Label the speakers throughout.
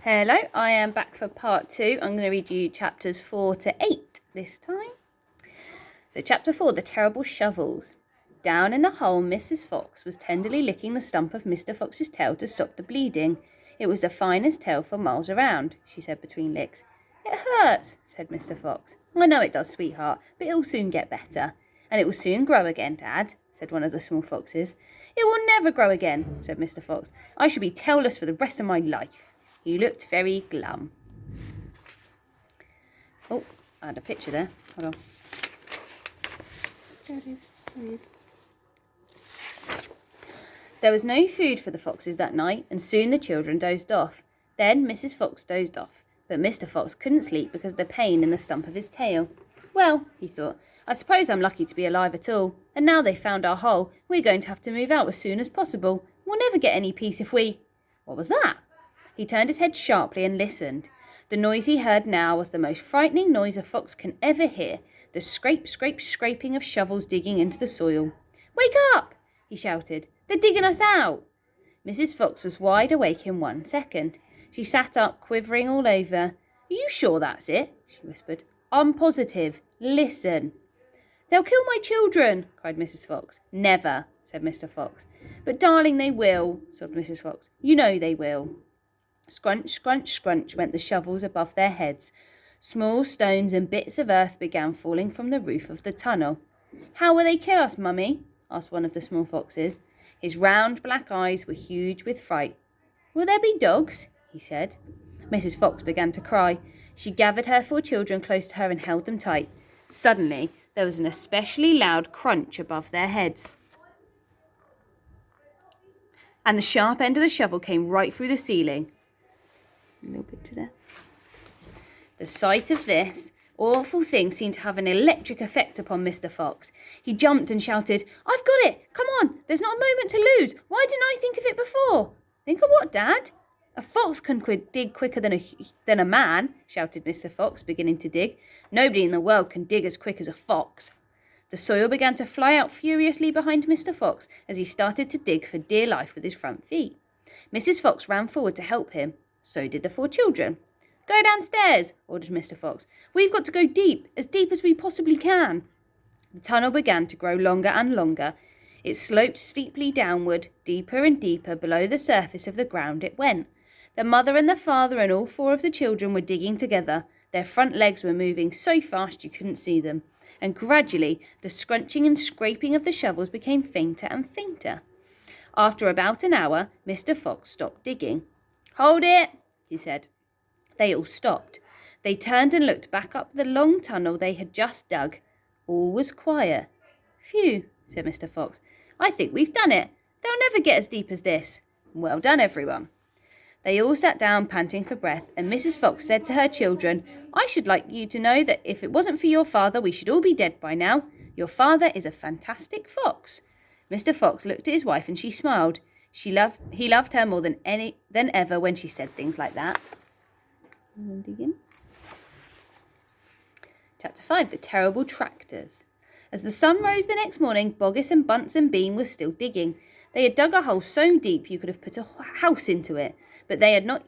Speaker 1: Hello, I am back for part 2. I'm going to read you chapters 4 to 8 this time. So chapter 4, The Terrible Shovels. Down in the hole, Mrs. Fox was tenderly licking the stump of Mr. Fox's tail to stop the bleeding. It was the finest tail for miles around, she said between licks. It hurts, said Mr. Fox. I know it does, sweetheart, but it will soon get better. And it will soon grow again, Dad, said one of the small foxes. It will never grow again, said Mr. Fox. I shall be tailless for the rest of my life. He looked very glum. Oh, I had a picture there. Hold on. There it is. There it is. There was no food for the foxes that night, and soon the children dozed off. Then Mrs. Fox dozed off, but Mr. Fox couldn't sleep because of the pain in the stump of his tail. Well, he thought, I suppose I'm lucky to be alive at all, and now they've found our hole, we're going to have to move out as soon as possible. We'll never get any peace if we... What was that? He turned his head sharply and listened. The noise he heard now was the most frightening noise a fox can ever hear, the scrape, scrape, scraping of shovels digging into the soil. Wake up! He shouted. They're digging us out! Mrs. Fox was wide awake in 1 second. She sat up, quivering all over. Are you sure that's it? She whispered. I'm positive. Listen. They'll kill my children, cried Mrs. Fox. Never, said Mr. Fox. But darling, they will, sobbed Mrs. Fox. You know they will. Scrunch, scrunch, scrunch went the shovels above their heads. Small stones and bits of earth began falling from the roof of the tunnel. How will they kill us, Mummy? Asked one of the small foxes. His round black eyes were huge with fright. Will there be dogs? He said. Mrs. Fox began to cry. She gathered her 4 children close to her and held them tight. Suddenly, there was an especially loud crunch above their heads. And the sharp end of the shovel came right through the ceiling. A little picture there. The sight of this awful thing seemed to have an electric effect upon Mr. Fox. He jumped and shouted, I've got it! Come on! There's not a moment to lose! Why didn't I think of it before? Think of what, Dad? A fox can dig quicker than a man, shouted Mr. Fox, beginning to dig. Nobody in the world can dig as quick as a fox. The soil began to fly out furiously behind Mr. Fox as he started to dig for dear life with his front feet. Mrs. Fox ran forward to help him. So did the 4 children. Go downstairs, ordered Mr. Fox. We've got to go deep as we possibly can. The tunnel began to grow longer and longer. It sloped steeply downward, deeper and deeper below the surface of the ground it went. The mother and the father and all 4 of the children were digging together. Their front legs were moving so fast you couldn't see them. And gradually, the scrunching and scraping of the shovels became fainter and fainter. After about an hour, Mr. Fox stopped digging. Hold it, he said. They all stopped. They turned and looked back up the long tunnel they had just dug. All was quiet. Phew, said Mr. Fox. I think we've done it. They'll never get as deep as this. Well done, everyone. They all sat down, panting for breath, and Mrs. Fox said to her children, I should like you to know that if it wasn't for your father, we should all be dead by now. Your father is a fantastic fox. Mr. Fox looked at his wife and she smiled. He loved her more than ever when she said things like that. Chapter 5, The Terrible Tractors. As the sun rose the next morning, Boggis and Bunce and Bean were still digging. They had dug a hole so deep you could have put a house into it, but they had not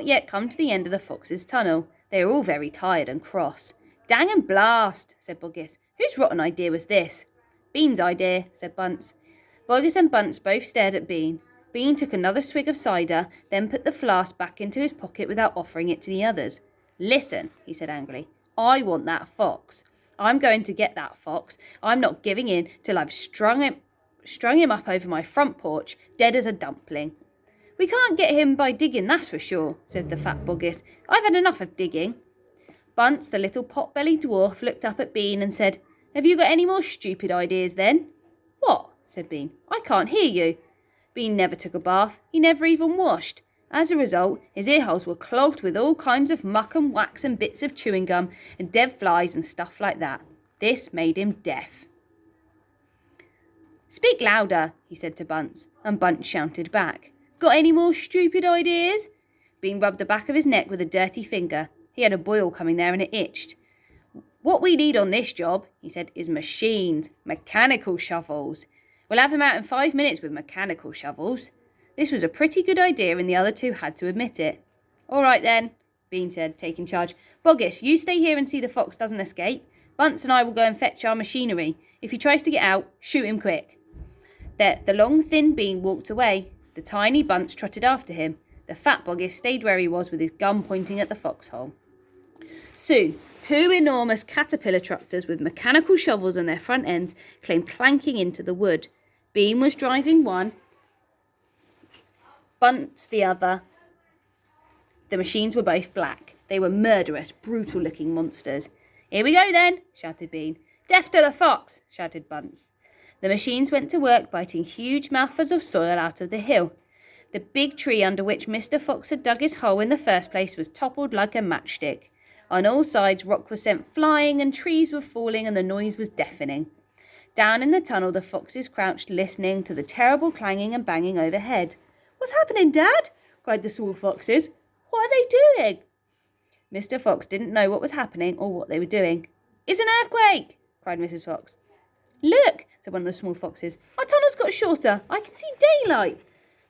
Speaker 1: yet come to the end of the fox's tunnel. They were all very tired and cross. Dang and blast, said Boggis. Whose rotten idea was this? Bean's idea, said Bunce. Boggis and Bunce both stared at Bean. Bean took another swig of cider, then put the flask back into his pocket without offering it to the others. Listen, he said angrily. I want that fox. I'm going to get that fox. I'm not giving in till I've strung him up over my front porch, dead as a dumpling. We can't get him by digging, that's for sure, said the fat Boggis. I've had enough of digging. Bunce, the little pot-bellied dwarf, looked up at Bean and said, Have you got any more stupid ideas then? What? Said Bean. I can't hear you. Bean never took a bath. He never even washed. As a result, his earholes were clogged with all kinds of muck and wax and bits of chewing gum and dead flies and stuff like that. This made him deaf. Speak louder, he said to Bunce, and Bunce shouted back. Got any more stupid ideas? Bean rubbed the back of his neck with a dirty finger. He had a boil coming there and it itched. What we need on this job, he said, is machines, mechanical shovels. We'll have him out in 5 minutes with mechanical shovels. This was a pretty good idea and the other 2 had to admit it. All right then, Bean said, taking charge. Boggis, you stay here and see the fox doesn't escape. Bunce and I will go and fetch our machinery. If he tries to get out, shoot him quick. The long, thin Bean walked away. The tiny Bunce trotted after him. The fat Boggis stayed where he was with his gun pointing at the foxhole. Soon, two enormous caterpillar tractors with mechanical shovels on their front ends came clanking into the wood. Bean was driving one, Bunce the other. The machines were both black. They were murderous, brutal-looking monsters. Here we go then, shouted Bean. Death to the fox, shouted Bunce. The machines went to work biting huge mouthfuls of soil out of the hill. The big tree under which Mr. Fox had dug his hole in the first place was toppled like a matchstick. On all sides, rock was sent flying and trees were falling and the noise was deafening. Down in the tunnel, the foxes crouched listening to the terrible clanging and banging overhead. What's happening, Dad? Cried the small foxes. What are they doing? Mr. Fox didn't know what was happening or what they were doing. It's an earthquake, cried Mrs. Fox. Look, said one of the small foxes. Our tunnel's got shorter. I can see daylight.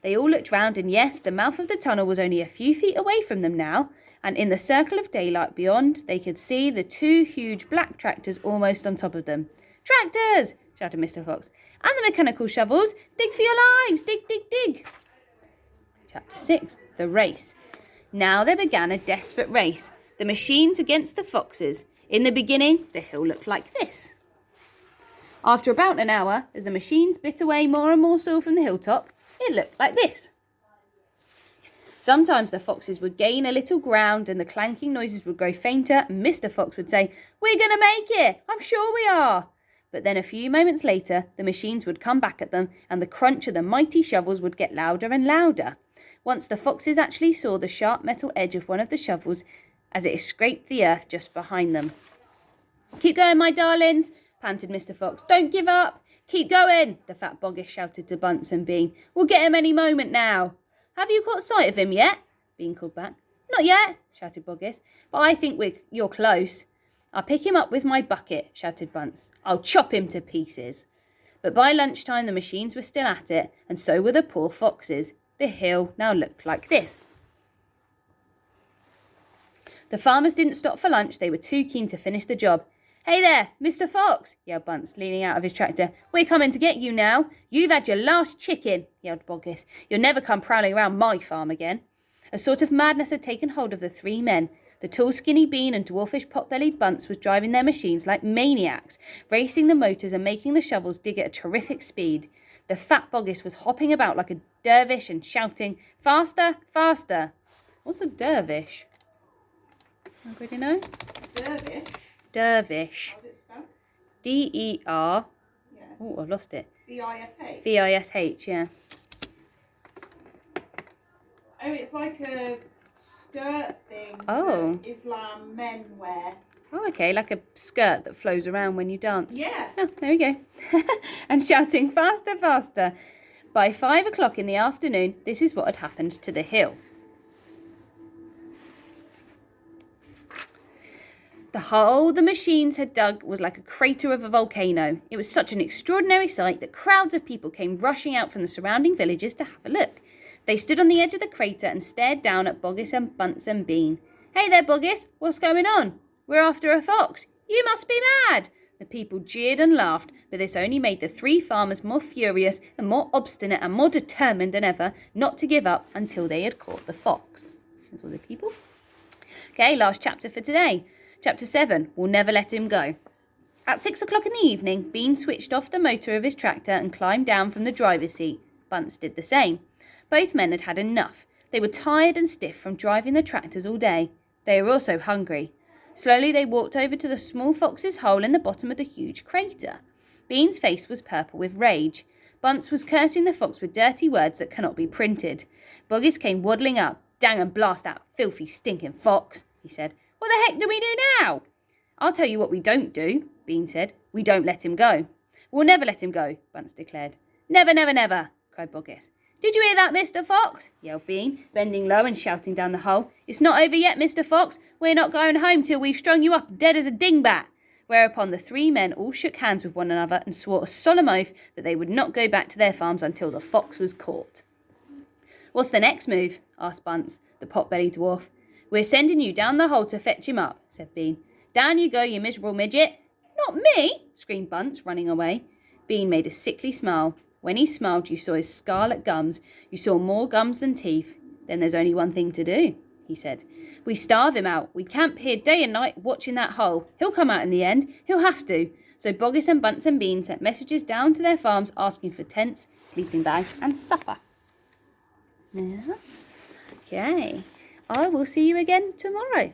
Speaker 1: They all looked round, and yes, the mouth of the tunnel was only a few feet away from them now, and in the circle of daylight beyond, they could see the two huge black tractors almost on top of them. Tractors! Shouted Mr. Fox. And the mechanical shovels. Dig for your lives! Dig, dig, dig! Chapter 6. The Race. Now there began a desperate race. The machines against the foxes. In the beginning, the hill looked like this. After about an hour, as the machines bit away more and more soil from the hilltop, it looked like this. Sometimes the foxes would gain a little ground and the clanking noises would grow fainter and Mr. Fox would say, We're going to make it! I'm sure we are! But then a few moments later, the machines would come back at them and the crunch of the mighty shovels would get louder and louder. Once the foxes actually saw the sharp metal edge of one of the shovels as it scraped the earth just behind them. Keep going, my darlings, panted Mr. Fox. Don't give up. Keep going, the fat Boggis shouted to Bunce and Bean. We'll get him any moment now. Have you caught sight of him yet? Bean called back. Not yet, shouted Boggis, but I think you're close. I'll pick him up with my bucket, shouted Bunce. I'll chop him to pieces. But by lunchtime the machines were still at it, and so were the poor foxes. The hill now looked like this. The farmers didn't stop for lunch. They were too keen to finish the job. Hey there, Mr. Fox, yelled Bunce, leaning out of his tractor. We're coming to get you now. You've had your last chicken, yelled Boggis. You'll never come prowling around my farm again. A sort of madness had taken hold of the three men. The tall, skinny Bean and dwarfish, pot-bellied Bunce was driving their machines like maniacs, racing the motors and making the shovels dig at a terrific speed. The fat Boggis was hopping about like a dervish and shouting, Faster, faster. What's a dervish? Anybody know?
Speaker 2: Dervish.
Speaker 1: Dervish.
Speaker 2: How's it spelled?
Speaker 1: D-E-R.
Speaker 2: Yeah.
Speaker 1: Oh, I've lost it.
Speaker 2: V-I-S-H.
Speaker 1: V-I-S-H, yeah.
Speaker 2: Oh, it's like a skirt thing
Speaker 1: Oh.
Speaker 2: that Islam men wear.
Speaker 1: Oh, okay, like a skirt that flows around when you dance.
Speaker 2: Yeah.
Speaker 1: Oh, there we go. And shouting, faster, faster. By 5 o'clock in the afternoon, this is what had happened to the hill. The hole the machines had dug was like a crater of a volcano. It was such an extraordinary sight that crowds of people came rushing out from the surrounding villages to have a look. They stood on the edge of the crater and stared down at Boggis and Bunce and Bean. Hey there, Boggis, what's going on? We're after a fox. You must be mad. The people jeered and laughed, but this only made the three farmers more furious and more obstinate and more determined than ever not to give up until they had caught the fox. That's all the people. Okay, last chapter for today. Chapter 7, We'll Never Let Him Go. At 6 o'clock in the evening, Bean switched off the motor of his tractor and climbed down from the driver's seat. Bunce did the same. Both men had had enough. They were tired and stiff from driving the tractors all day. They were also hungry. Slowly they walked over to the small fox's hole in the bottom of the huge crater. Bean's face was purple with rage. Bunce was cursing the fox with dirty words that cannot be printed. Boggis came waddling up. Dang and blast that filthy, stinking fox, he said. What the heck do we do now? I'll tell you what we don't do, Bean said. We don't let him go. We'll never let him go, Bunce declared. Never, never, never, cried Boggis. Did you hear that, Mr. Fox? Yelled Bean, bending low and shouting down the hole. It's not over yet, Mr. Fox. We're not going home till we've strung you up dead as a dingbat. Whereupon the three men all shook hands with one another and swore a solemn oath that they would not go back to their farms until the fox was caught. What's the next move? Asked Bunce. the pot-bellied dwarf. "We're sending you down the hole to fetch him up," said Bean. "Down you go, you miserable midget." "Not me!" screamed Bunce, running away. Bean made a sickly smile. When he smiled, you saw his scarlet gums. You saw more gums than teeth. "Then there's only one thing to do," he said. "We starve him out. We camp here day and night watching that hole. He'll come out in the end. He'll have to." So Boggis and Bunce and Bean sent messages down to their farms asking for tents, sleeping bags and supper. Yeah. Okay. I will see you again tomorrow.